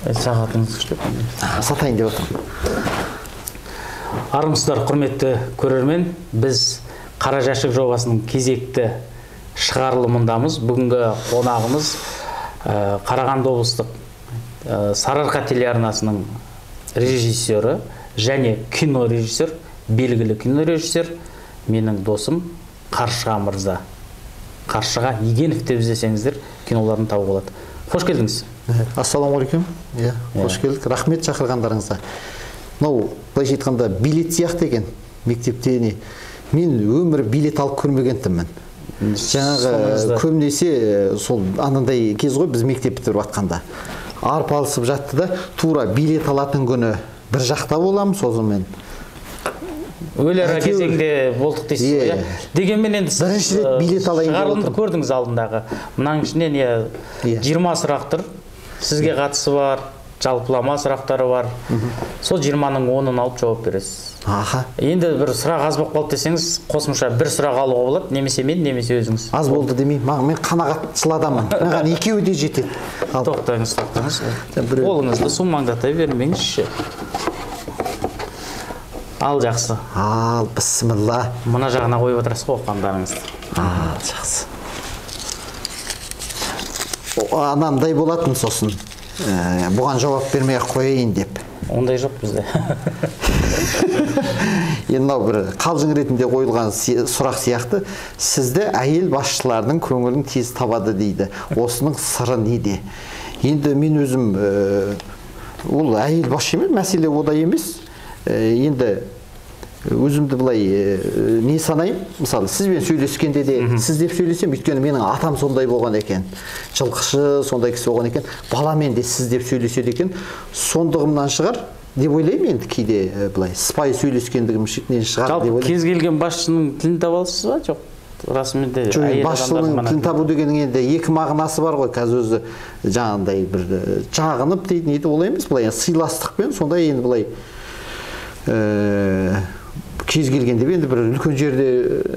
Сағатыңыз күштеп. Сатайын деп отырмын. Армысыздар, құрметті көрермен. Біз Қара жәшік жобасының кезекті шығарылымындамыз. Бүгінгі қонағымыз Қарағанды облыстық Сарыарқа телеарнасының режиссері және кинорежиссер, белгілі кинорежиссер, менің досым Қаршыға мырза. Қаршыға Егенов деп іздесеңіздер, киноларын тауып алады. Қош келдіңіз. Ассалаумағалейкум. Қош келдік. Рахмет шақырғандарыңызға. Мынау былайша айтқанда билет сияқты екен мектепте не. Мен өмір билет алып көрмегенмін. Жаңағы көбінесе сол анандай кез ғой, біз мектеп бітіріп жатқанда. Арпалысып жатты да, тура билет алатын күні бір жақта боламын, сосын өлері кезеңде болдық дейсіз ғой. Дегенмен енді бірінші рет билет алайын деп шығарылымды көрдіңіз алдындағы. Мұның ішінен 20 сұрақ тұр. Сізге қатысы бар, жалпылама сұрақтары бар. Сол 20-ның 10-ын алып жауап бересіз. Енді бір сұрақ аз болып қалды десеңіз, қосымша бір сұрақ алуға болады, немесе мен, немесе өзіңіз. Аз болды демей, мен қанағатшыл адаммын. Маған екеуі де жетеді. Тоқтаңыз. Қолыңызды сумаңдатай бермеңізші. Ал, жақсы. Ал, бісмілла. Мұна жағына қойып отырасыз ғой оққандарыңызды. Ал, жақсы. Анандай болатын сосын. Бұған жауап бермей-ақ қояйын деп. Ондай жоқ бізде. Енді бір қалжың ретінде қойылған сұрақ сияқты, сізді әйел басшылардың көңілін тез табады дейді. Осының сыры неде? Енді мен өзім, ол әйел басшы емес, мәселе ода емес. Енді өзімді былай не санайым? Мысалы, сізбен сөйлескенде де сіз деп сөйлесем, өйткені менің атам сондай болған екен. Жылқышы сондай кісі болған екен. Баламен де сіз деп сөйлеседі екен. Сондығымнан шығар деп ойлаймын енді кейде былай. Сыпайы сөйлескендігім шетінен шығар деп ойлаймын. Кез келген басшының тілін таба аласыз ба? Жоқ. Расымен де басшының тілін табу дегеннің енді екі мағынасы бар ғой. Қазір өзі жаңағындай бір жағынып дейді, нейді олай емес. Былай сыйластықпен сондай енді былай кез келгенде енді бір үлкен жерде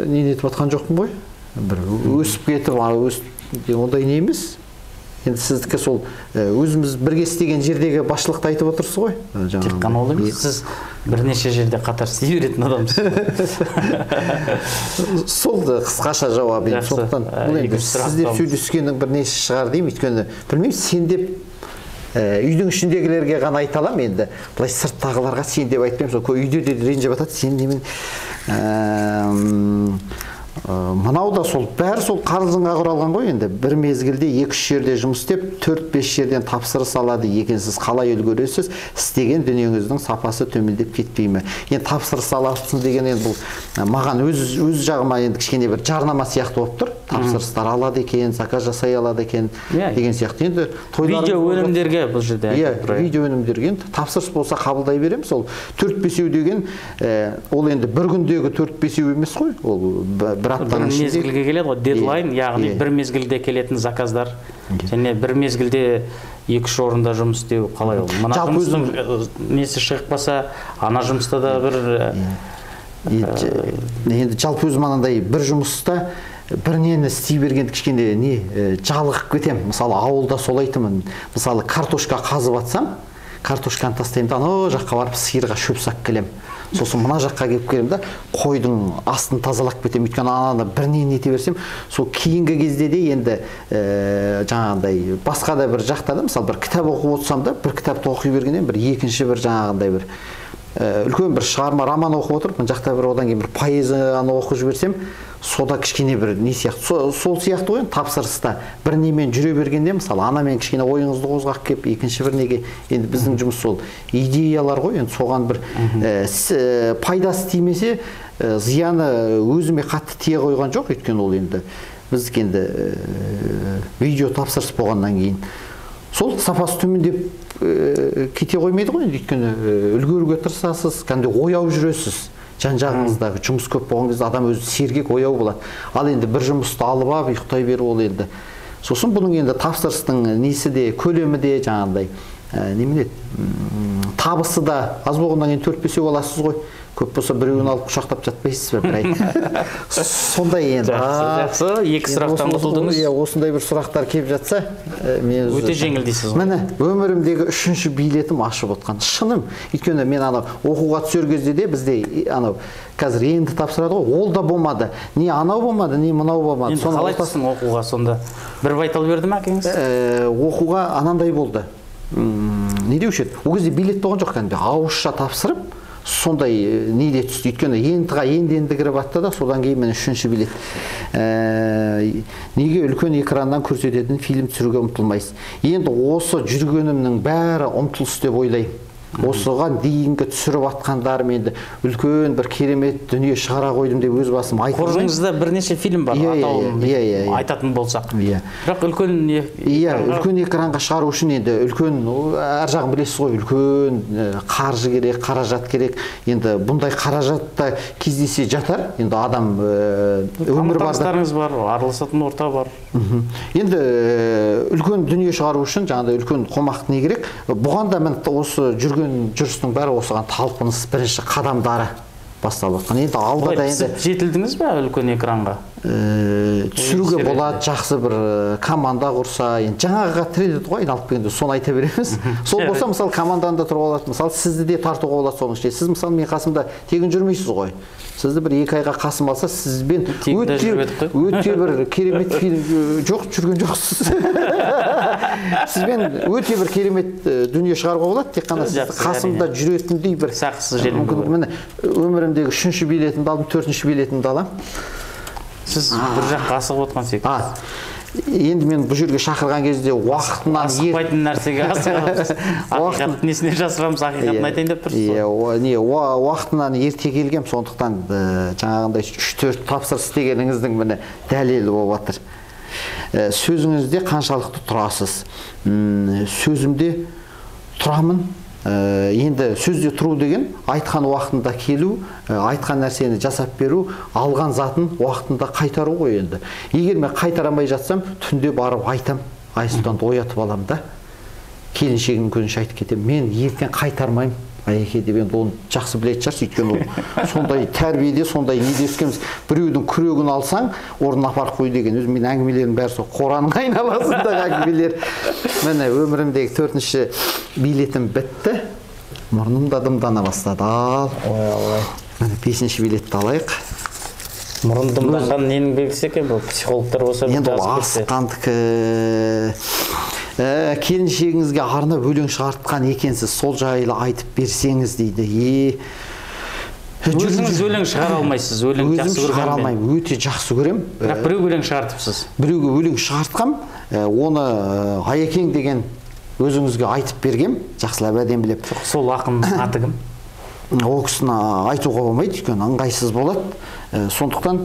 не етіп жатқан жоқпын ғой. Бір өсіп кетіп, ондай не емес. Енді сіздікі сол өзіміз бірге істеген жердегі басшылықты айтып отырсыз ғой. Тек қана ол емес, сіз бірнеше жерде қатар істей беретін адамсыз. Сол қысқаша жауап. Сіз деп сөйлескеннің бірнеше шығар деймін. Өйткені білмеймін, сен деп үйдің ішіндегілерге ғана айта аламын енді. Былай сырттағыларға сен деп айтпаймын. Сол үйде де ренжіп жатады, сен немен мынау да сол бәрі сол қарызыңа құралған ғой. Енді бір мезгілде 2-3 жерде жұмыс істеп, 4-5 жерден тапсырыс алады екенсіз, қалай үлгересіз, істеген дүниеңіздің сапасы төмендеп кетпей ме? Енді тапсырыс аласыз деген енді бұл маған өз жағыма енді кішкене бір жарнама сияқты болып тұр. Тапсырыстар алады екен, заказ жасай алады екен деген сияқты. Енді видео өнімдерге бұл жерде видео өнімдерге тапсырыс болса қабылдай беремін. Сол 4-5 деген ол енді бір күндегі 4-5 емес қой. Ол бір аптаның ішінде мезгілге келеді ғой, дедлайн, яғни бір мезгілде келетін заказдар және бір мезгілде 2-3 орында жұмыс істеу қалай ол? Мына жұмыстың несі шықпаса, ана жұмыста да бір енді жалпы өзім анандай бір жұмыста бір нені істей бергенде кішкене не жалығып кетем. Мысалы ауылда сол айтымын. Мысалы картошка қазып атсам, картошканы тастаймын да анау жаққа барып сиырға шөп сап келем. Сосын мына жаққа келіп келем да қойдың астын тазалап кетем. Өйткені ананы бір нені ете берсем, сол кейінгі кезде де енді жаңағындай басқа да бір жақта да мысалы бір кітап оқып отырсам да, бір кітапты оқи бергеннен бір екінші бір жаңағындай бір үлкен бір шығарма роман оқып отырып, мына жақта бір одан кейін бір поэзияны оқып жіберсем, сода кішкене бір не сияқты, сол сияқты ғой, тапсырыста бір немен жүре бергенде, мысалы анамен кішкене ойыңызды қозғап кеп, екінші бір неге, енді біздің жұмыс сол идеялар ғой, енді соған бір пайдасы тимесе, зияны өзіме қатты тие қойған жоқ. Өйткені ол енді біз енді видео тапсырыс болғаннан кейін сол сапасы төмендеп кете қоймайды ғой. Өйткені үлгеруге тырысасыз, кәдімгі ояу жүресіз. Жан-жағыңыздағы жұмыс көп болған кезде адам өзі сергек, ояу болады. Ал енді бір жұмысты алып алып ұйықтай беру ол енді. Сосын бұның енді тапсырыстың несі де, көлемі де жаңағындай немене табысы да аз болғаннан кейін 4-5 аласыз ғой. көп болса біреуін алып құшақтап жатпайсыз ба бір ай. Сондай енді. Жақсы, екі сұрақтан құтылдыңыз. Осындай бір сұрақтар келіп жатса, мен өте жеңіл дейсіз ғой. Міне, өмірімдегі 3-ші билетім ашып отқан. Шыным. Өйткені мен оқуға түсер кезде де бізде қазір енді тапсырады ғой, ол да болмады. Не анау болмады, не мынау болмады. Енді қалай түстің оқуға сонда? Бір байтал берді ме әкеңіз? Оқуға анандай болды. Не деуші еді? Ол кезде билет болған жоқ кәдімгі. Ауызша тапсырып, сондай неде түсті. Өйткені енді кіріп атты да, содан кейін мен 3-ші билет. Неге үлкен экраннан көрсететін фильм түсіруге ұмтылмайсыз? Енді осы жүргенімнің бәрі ұмтылыс деп ойлаймын. Осыған дейінгі түсіріп атқандарым енді үлкен бір керемет дүние шығара қойдым деп өз басым айта алмаймын. Қоржыныңызда бірнеше фильм бар, атауын айтатын болсақ. Бірақ үлкен экранға шығару үшін енді үлкен, әр жағын білесіз ғой, үлкен қаржы керек, қаражат керек. Енді бұндай қаражатта кездесе жатар. Енді адам өмір барда. Бар, араласатын орта бар. Енді үлкен дүние шығару үшін жаңағыдай үлкен қомақты не керек? Бұған да мен осы жүрістің бәрі осыған талпыныс бірінші қадамдары басталып жатқан. Енді алда да енді жетілдіңіз бе үлкен экранға? Түсіруге болады, жақсы бір команда құрса, енді жаңағыға тіреледі ғой, айналып келгенде соны айта береміз. Сол болса, мысалы, команданы да тұрып алады, мысалы, сізді де тартуға болады соның ішінде. Сіз, мысалы, мен қасымда тегін жүрмейсіз ғой. Сізді бір 2 айға қасым алса, сізбен өте бір керемет фильм жоқ, жүрген жоқсыз. Сізбен өте бір керемет дүние шығаруға болады, тек қана қасымда жүретіндей бір сақсыз желім. Өмірімдегі 3-ші билетімді алдым, 4-ші билетімді алам. Сіз бір жаққа асығып отқан секілдісіз. Енді мен бұл жерге шақырған кезде уақытынан асықпайтын нәрсеге асығамыз. Ақиқат несіне жасырамыз, ақиқатын айтайын деп тұрсыз. Уақытынан ерте келгем, сондықтан жаңағындай 3-4 тапсырыс істегеніңіздің міне дәлелі болып жатыр. Сөзіңізде қаншалықты тұрасыз? Сөзімде тұрамын. Енді сөзде тұру деген айтқан уақытында келу, айтқан нәрсені жасап беру, алған затын уақытында қайтару ғой енді. Егер мен қайтарамай жатсам, түнде барып айтам, айсұлтанды оятып алам да, келіншегінің көзінше айтып кетем, мен ертең қайтармайым Айеке деп, енді оны жақсы білетін шығарсыз, өйткені ол сондай тәрбиеде, сондай неде өскенбіз. Біреудің күрегін алсаң, орнына апарып қой деген. Өзім мен әңгімелерім бәрі сол Қораның айналасындағы әңгімелер. Міне өмірімдегі 4-ші билетім бітті. Мұрным да дымдана бастады. Міне 5-ші билетті алайық. Мұрын дымданған ненің белгісі екен бұл? Психологтар болса енді ол асыққандікі. Келіншегіңізге арнап өлең шығартқан екенсіз, сол жайлы айтып берсеңіз дейді. Өзіңіз өлең шығара алмайсыз, өлең жақсы көрген. Өзім шығара алмаймын, өте жақсы көрем. Бірақ біреуге өлең шығартыпсыз. Біреуге өлең шығартқам, оны Айекең деген өзіңізге айтып бергем, жақсылап әдемілеп. Сол ақынның аты кім? Ол кісіні айтуға болмайды, өйткені ыңғайсыз болады. Сондықтан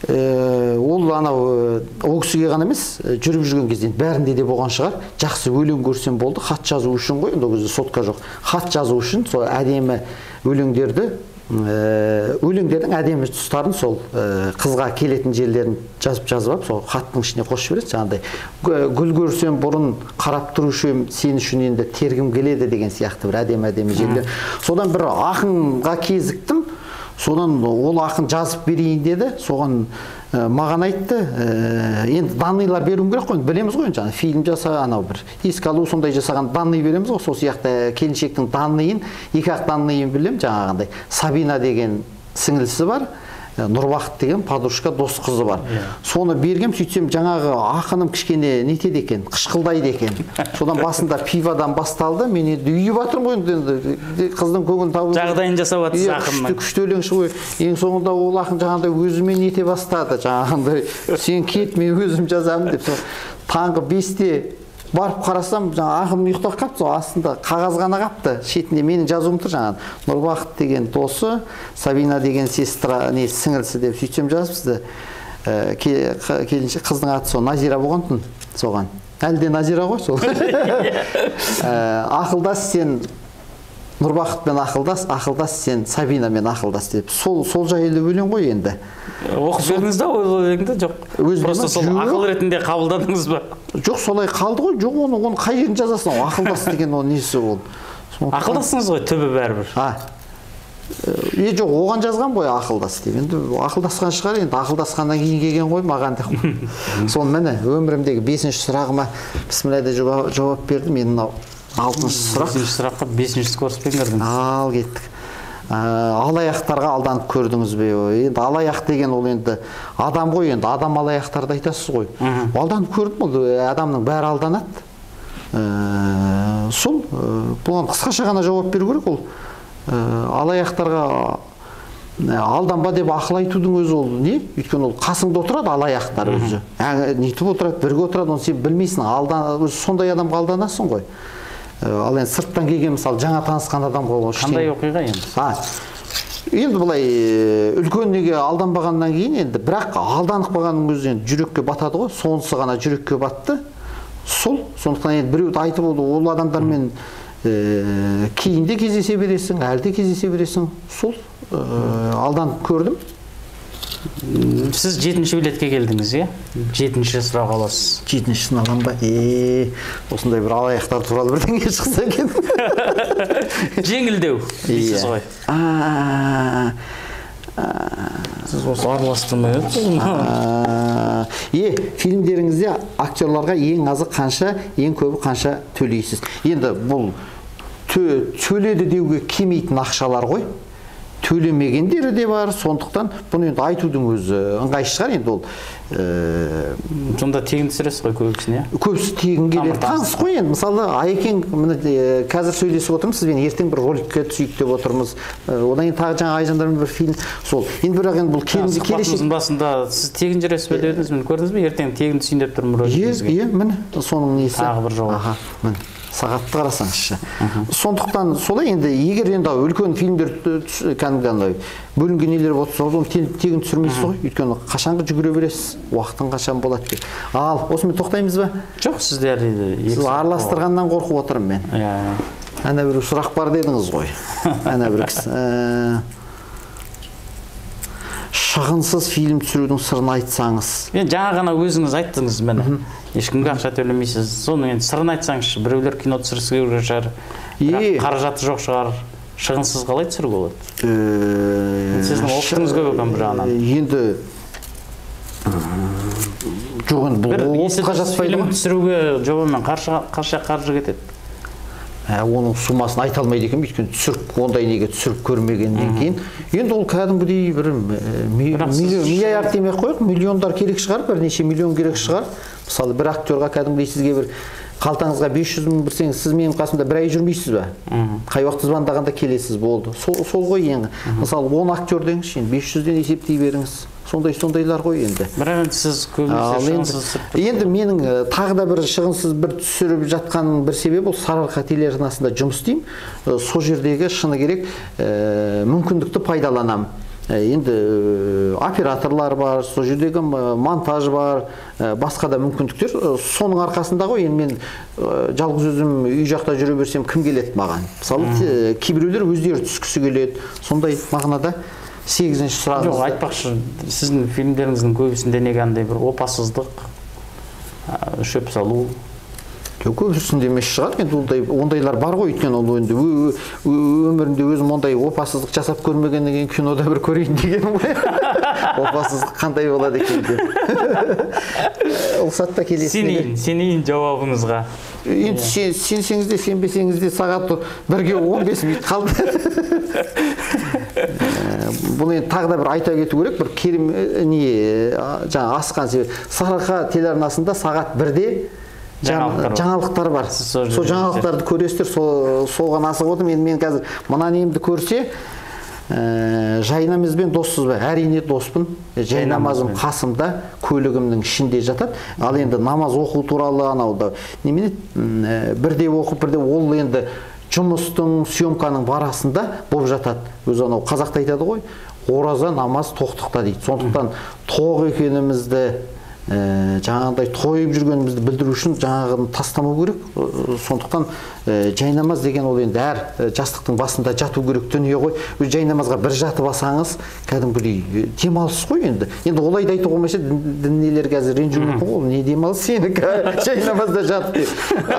ол ол кісіге ғана емес, жүріп жүрген кезде бәрінде де болған шығар. Жақсы өлең көрсем болды, хат жазу үшін ғой, енді ол кезде сотка жоқ. Хат жазу үшін сол әдемі өлеңдердің әдемі тұстарын сол қызға келетін жерлерін жазып, сол хаттың ішіне қосып жібереді. Жаңағыдай гүл көрсем бұрын қарап тұрушы ем, сен үшін енді тергім келеді деген сияқты бір әдемі жерлер. Содан бір ақынға кезіктім. Содан ол ақын жазып берейін деді, соған маған айтты, енді данныйлар беруім керек қой, білеміз ғой, жаңа фильм жаса, анау бір еске алу сондай жасаған данный береміз ғой, сол сияқты келіншектің данныйын, 2-ақ данныйын білем, жаңағындай Сабина деген сіңілісі бар, Нұрбақыт деген подружка дос қызы бар. Соны бергем, сөйтсем жаңағы ақыным кішкене нетеді екен, қышқылдайды екен. Содан басында пивадан басталды, мен енді үйіп жатырмын ғой, қыздың көңілін табу. Жағдайын жасап жатырсыз ақынның. Күшті өлең шығу. Ең соңында ол ақын жаңағындай өзіме нете бастады, жаңағындай сен кет, мен өзім жазамын деп. Таңғы 5-те барып қарасам, ақын ұйықтап қапты, астында қағаз ғана қапты, шетінде менің жазуым тұр, жаңағы Нұрбақыт деген досы, Сабина деген сіңілісі деп сөйтсем жазыпсызды. Қыздың аты сол Назира болғантын соған. Әлде Назира ғой сол. Ақылдас сен Нұрбақытпен ақылдас сен Сабинамен ақылдас деп. Сол жайлы өлең ғой енді. Оқып бердіңіз да ол өлеңді? Жоқ. Просто сол ақыл ретінде қабылдадыңыз ба? Жоқ, солай қалды ғой. Жоқ, оны қай жерін жазасың? Ақылдас деген ол несі ол? Ақылдасыңыз ғой, түбі бәрібір. Жоқ, оған жазған ғой ақылдас деп. Енді ақылдасқан шығар, енді ақылдасқаннан кейін келген ғой маған деп. Сол міне өмірімдегі 5-ші сұрағыма бісмілләде жауап бердім. Мен мынау 6-шы сұрақ. 5-ші сұраққа 5-ші скороспен кірдіңіз. Ал кеттік. Алаяқтарға алданып көрдіңіз бе? Енді алаяқ деген ол енді адам ғой, енді адам алаяқтарды айтасыз ғой. Алданып көрдім, ол адамның бәрі алданады. Сол бұған қысқаша ғана жауап беру керек. Ол алаяқтарға алданба деп ақыл айтудың өзі ол не? Өйткені ол қасыңда отырады алаяқтар өзі. Нетіп отырады, бірге отырады, оны сен білмейсің. Сондай адамға алданасың ғой. Ал енді сырттан келген мысалы жаңа танысқан адамға қандай оқиға енді? Енді былай үлкен неге алданбағаннан кейін енді бірақ алданып қалғанның өзі жүрекке батады ғой. Сонысы ғана жүрекке батты. Сондықтан енді біреуді айтып ол адамдармен кейінде кездесе бересің, әлде кездесе бересің. Сол алданып көрдім. Сіз 7-ші билетке келдіңіз, е? 7-ші сұрақ аласыз. 7-шісін алам ба? Осындай бір алаяқтар туралы бірдеңе шықса екен. Жеңілдеу дейсіз ғой. Сіз осы араластырмай өтсіз. Фильмдеріңізде актерларға ең азы қанша, ең көбі қанша төлейсіз? Енді бұл төледі деуге келмейтін ақшалар ғой. Төлемегендері де бар, сондықтан бұны енді айтудың өзі ыңғайсыз шығар. Енді ол сонда тегін түсіресіз ғой көбісіне? Көбісі тегін келеді. Таныс қой енді. Мысалы, Айекең қазір сөйлесіп отырмыз, сізбен ертең бір роликке түсейік деп отырмыз. Одан кейін тағы жаңа Айжандармен бір фильм. Сол. Енді бірақ енді бұл келешек басында сіз тегін жүресіз бе дедіңіз, міне көрдіңіз бе? Ертең тегін түсейін деп тұрмын роликіңізге. Міне, соның несі. Тағы бір жауап. Міне. Сағатты қарасаңызшы. Сондықтан солай енді егер енді үлкен фильмдер кәдімгідей бөлінген нелер болса, оны тегін түсірмейсіз ғой. Өйткені қашанғы жүгіре бересіз, уақытың қашан болады деп. Ал, осымен тоқтаймыз ба? Жоқ, сіздер сіз араластырғаннан қорқып отырмын мен. Әне бір сұрақ бар дедіңіз ғой. Әне бір шығынсыз фильм түсірудің сырын айтсаңыз. Мен жаңа ғана өзіңіз айттыңыз мені. Ешкімге ақша төлемейсіз. Соның енді сырын айтсаңызшы, біреулер кино түсіргісі келген шығар. Бірақ қаражаты жоқ шығар. Шығынсыз қалай түсіруге болады? Сіздің опытыңыз көп екен бір жағынан. Енді жоқ енді бұл опытқа жатпайды. Фильм түсіруге жобамен қанша қаржы кетеді? Оның сумасын айта алмайды екен, өйткені түсіріп ондай неге түсіріп көрмегеннен кейін енді ол кәдімгідей бір миллиард демей қойық, миллиондар керек шығар, бірнеше миллион керек шығар. Мысалы бір актерға кәдімгідей сізге бір қалтаңызға 500 мың бірсеңіз, сіз менің қасымда бір ай жүрмейсіз бе? Қай уақытта звондағанда келесіз, болды. Сол ғой ең. Мысалы 10 актер деңізші, 500-ден есептей беріңіз. Сондайлар ғой енді. Бірақ сіз көбінесе шығынсыз. Енді менің тағы да бір шығынсыз бір түсіріп жатқан бір себебі ол Сарыарқа телеарнасында жұмыс істеймін. Сол жердегі шыны керек мүмкіндікті пайдаланамын. Енді операторлар бар, сол жердегі монтаж бар, басқа да мүмкіндіктер. Соның арқасында ғой, енді мен жалғыз өзім үй жақта жүре берсем кім келеді маған? Мысалы, кейбіреулер өздері түскісі келеді. Сондай мағынада 8-ші сұрағыңыз. Жоқ, айтпақшы, сіздің фильмдеріңіздің көбісінде неге андай бір опасыздық, шөп салу? Көбісінде емес шығар, енді ондайлар бар ғой, өйткені ол енді өмірімде өзім ондай опасыздық жасап көрмегеннен кейін кинода бір көрейін дегенім ғой. Опасыздық қандай болады екен деп. Ұлсатта келесіне. Сенейін жауабыңызға. Енді сенсеңіз де, сенбесеңіз де сағат 1-ге 15 минут қалды. Бұл енді тағы да бір айта кету керек, бір керім жаңа асқан себеп. Сарыарқа телеарнасында сағат 1-де жаңалықтар бар. Сол жаңалықтарды көресіздер, соған асығып отырмын. Енді мен қазір мына немді көрсе, жайнамазбен доссыз ба? Әрине доспын. Жайнамазым қасымда, көлігімнің ішінде жатады. Ал енді намаз оқу туралы анауда немене бірде оқып, бірде ол енді жұмыстың, съемканың барасында болып жатады. Өзі анау қазақта айтады ғой, ораза намаз тоқтықта дейді. Сондықтан тоқ екенімізді жаңағыдай тойып жүргенімізді білдіру үшін жаңағыны тастамау керек. Сондықтан жайнамаз деген ол енді әр жастықтың басында жату керек дүние ғой. Жайнамазға бір жатып алсаңыз кәдімгідей демалыс қой енді. Енді олай да айтуға болмаса діннелер қазір ренжуі мүмкін ғой. Не демалыс сенікі жайнамазда жатып деп.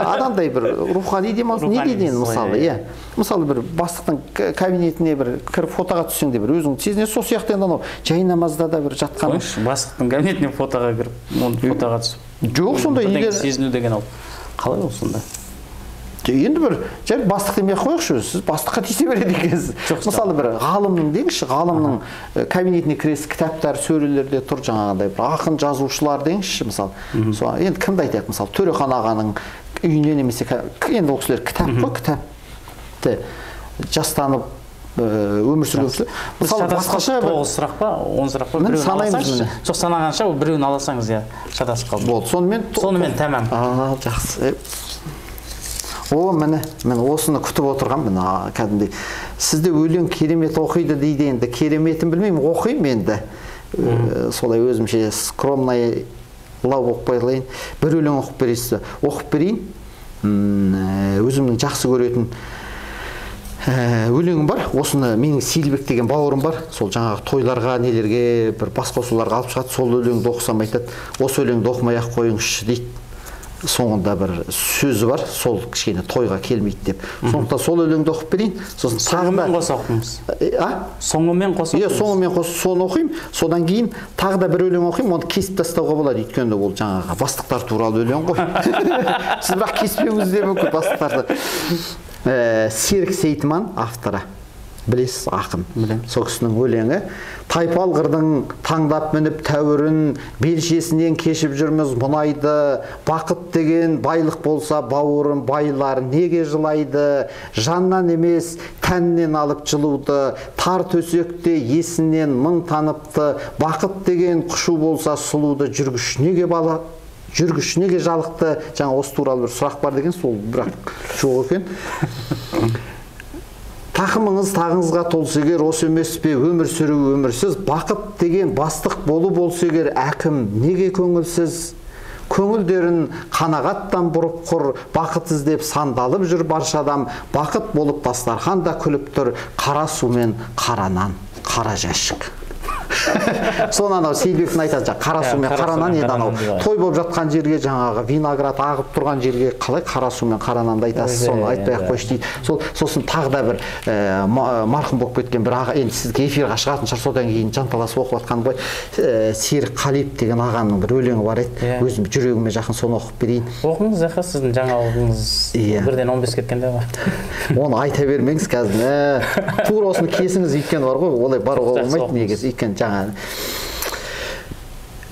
Адамдай бір рухани демалыс не дейді енді мысалы, иә. мысалы бір бастықтың кабинетіне бір кіріп фотоға түссең де бір өзің сезінесің, сол сияқты енді анау жай намазда да бір жатқан. Бастықтың кабинетіне фотоға кіріп, фотоға түсіп. Жоқ, сондай егер сезіну деген ал. Қалай ол сонда? Енді бір жай бастық демей қойықшы, сіз бастыққа тиісе береді екенсіз. Мысалы бір ғалымның деңізші, ғалымның кабинетіне кіресіз, кітаптар сөрелерде тұр жаңағыдай бір ақын жазушылар деңізші, мысалы. Енді кімді айтайық, мысалы Төрехан ағаның үйіне немесе енді ол кісілер кітап қой, кітапты жастанып өмір сүрген. Мысалы басқаша 9 сұрақ па, 10 сұрақ па, біреуін аласаңыз. Жоқ, санағанша біреуін аласаңыз, иә, шатасып қалды. Болды, сонымен тәмам. Жақсы. Міне осыны күтіп отырған, міне кәдімгідей. Сізде өлең керемет оқиды дейді, енді кереметін білмеймін, оқимын енді. Солай өзімше скромный лау оқып қойылайын. Бір өлең оқып бересіз, оқып берейін. Өзімнің жақсы көретін өлеңім бар. Осыны менің Сейілбек деген бауырым бар. Сол жаңағы тойларға, нелерге, бір басқосуларға алып шығады. Сол өлеңді оқысам айтады. Осы өлеңді оқымай-ақ қойыңызшы дейді. Соңында бір сөзі бар, сол кішкене тойға келмейді деп. Сондықтан сол өлеңді оқып берейін. Сосын соңымен қоса оқимыз. Соңымен қоса оқимыз. Соңымен қоса соны оқимын. Содан кейін тағы да бір өлең оқимын, оны кесіп тастауға болады. Өйткені ол жаңағы бастықтар туралы өлең ғой. Сіз бірақ кеспеуіңіз де мүмкін бастықтарды. Серік Сейтман авторы. Білесіз, ақын. Сол кісінің өлеңі. Тайпал қырдың таңдап мініп тәуірін, белшесінен кешіп жүрміз мұнайды. Бақыт деген байлық болса бауырым, байлар неге жылайды? Жаннан емес, тәннен алып жылуды, тар төсекте есінен мың таныпты. Бақыт деген құшу болса сұлуды, жүргіш неге жалықты? Жаңа осы туралы бір сұрақ бар деген, сол бірақ жоқ екен. Тақымыңыз тағыңызға толса егер, осы емес пе өмір сүру өмірсіз? Бақыт деген бастық болу болса егер, әкім неге көңілсіз? Көңілдерін қанағаттан бұрып құр, бақыт іздеп сандалып жүр барша адам. Бақыт болып дастарханда күліп тұр, қара су мен қара нан, қара жәшік. Соны анау Сейілбектің айтады, қара су мен қара нан, енді анау той болып жатқан жерге, жаңағы виноград ағып тұрған жерге қалай қара су мен қара нанды айтасыз, соны айтпай-ақ қойшы дейді. Сосын тағы да бір марқұм болып кеткен бір аға, енді сізге эфирға шығатын шығар, содан кейін жанталасып оқып жатқан ғой, Серік Қалиев деген ағаның бір өлеңі бар еді, өзім жүрегіме жақын, соны оқып берейін. Оқыңыз, Зақа, сіздің жаңалығыңыз бірден 15 кеткенде бар. Оны айта бермеңіз қазір. Тура осыны кесіңіз, өйткені бар ғой, олай баруға болмайды негізі, өйткені жаңа.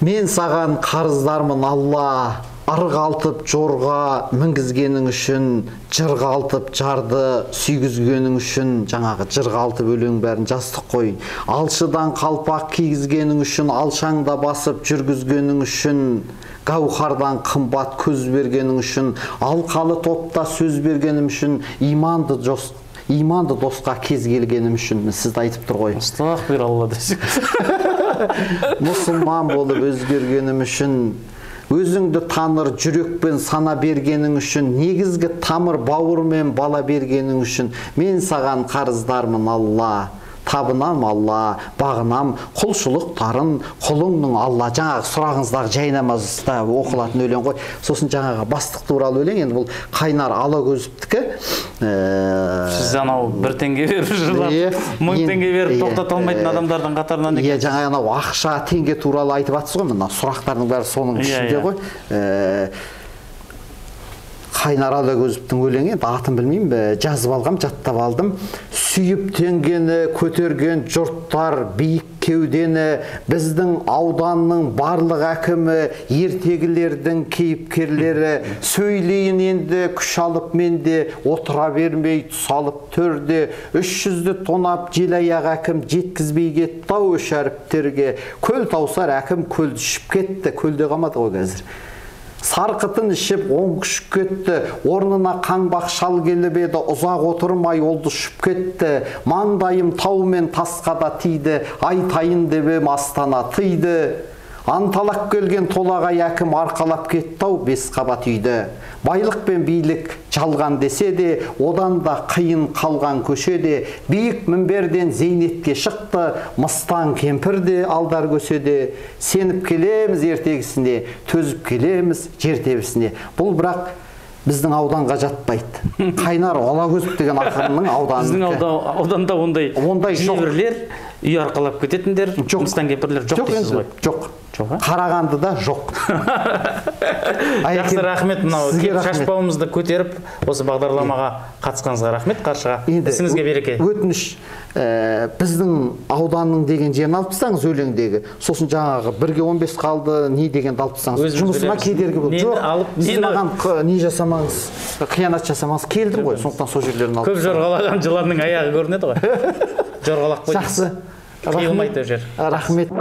Мен саған қарыздармын, Алла, ырғалтып жорға мінгізгенің үшін, жырғалтып жарды сүйгізгенің үшін, жаңағы жырғалтып өлең бәрін жастық қой. Алшыдан қалпақ кигізгенің үшін, алшаңда басып жүргізгенің үшін, гауһардан қымбат көз бергенің үшін, алқалы топта сөз бергенім үшін, иманды досқа кез келгенім үшін. Сізді айтып тұр ғой. Астағфиралла десек. Мұсылман болып өзгергенім үшін, өзіңді таныр жүрекпен сана бергенің үшін, негізгі тамыр бауырмен бала бергенің үшін, мен саған қарыздармын, Алла. Табынам, Алла, бағынам, құлшылықтарын құлыңның, Алла. Жаңағы сұрағыңыздағы жай намазда оқылатын өлең ғой. Сосын жаңағы бастық туралы өлең, енді бұл Қайнар Алагөзовтікі. Сіз анау 1 теңге беріп жырлап, 1000 теңге беріп тоқтата алмайтын адамдардың қатарынан екен. Жаңа анау ақша, теңге туралы айтып жатсыз ғой, мына сұрақтардың бәрі соның ішінде ғой. Қайнар Алагөзовтің өлеңі, атын білмеймін, жазып алғам, жаттап алдым. Сүйіп теңгені көтерген жұрттар биік кеудені, біздің ауданның барлық әкімі, ертегілердің кейіпкерлері, сөйлейін енді күш алып менде, отыра бермей тұсалып төрде, 300-ді тонап желаяқ әкім жеткізбей кетті ау шәріптерге, көл таусар әкім көлді ішіп кетті, көлде қалмады ғой қазір. Сарқытын ішіп оң күшіп кетті, орнына қаңбақ шал келіп еді, ұзақ отырмай олды шүп кетті. Маңдайым тау мен тасқа да тиді, айтайын деп ем астана тыйды. Анталап келген толағай әкім арқалап кетті ау 5 қабат үйді. Байлық пен билік жалған десе де, одан да қиын қалған көшеде, биік мінберден зейнетке шықты, мыстан кемпірде алдар көседе. Сеніп келеміз ертегісіне, төзіп келеміз жертебісіне. Бұл бірақ біздің ауданға жатпайды. Қайнар Алакөзіп деген ақынның ауданының. Біздің ауданда ондай кейбірлер үй арқалап кететіндер, жұмыстан кемпірлер жоқ дейсіз ғой? Жоқ. Қарағандыда жоқ. Жақсы, рахмет. Мынау шашпауымызды көтеріп, осы бағдарламаға қатысқаныңызға рахмет. Қаршыға ісіңізге береке. Өтініш, біздің ауданның деген жерін алып тастаңыз өлеңдегі. Сосын жаңағы 1-ге 15 қалды, не дегенді алып тастаңыз. Жұмысыма кедергі болды. Жоқ, сіз маған не жасамаңыз, қиянат жасамаңыз, келдім ғой. Сондықтан сол жерлерін алып. Көп жорғалаған жыланның аяғы көрінеді ғой. Жорғалақ қойдыңыз. Жақсы. Қиылмайды жер. Рахмет.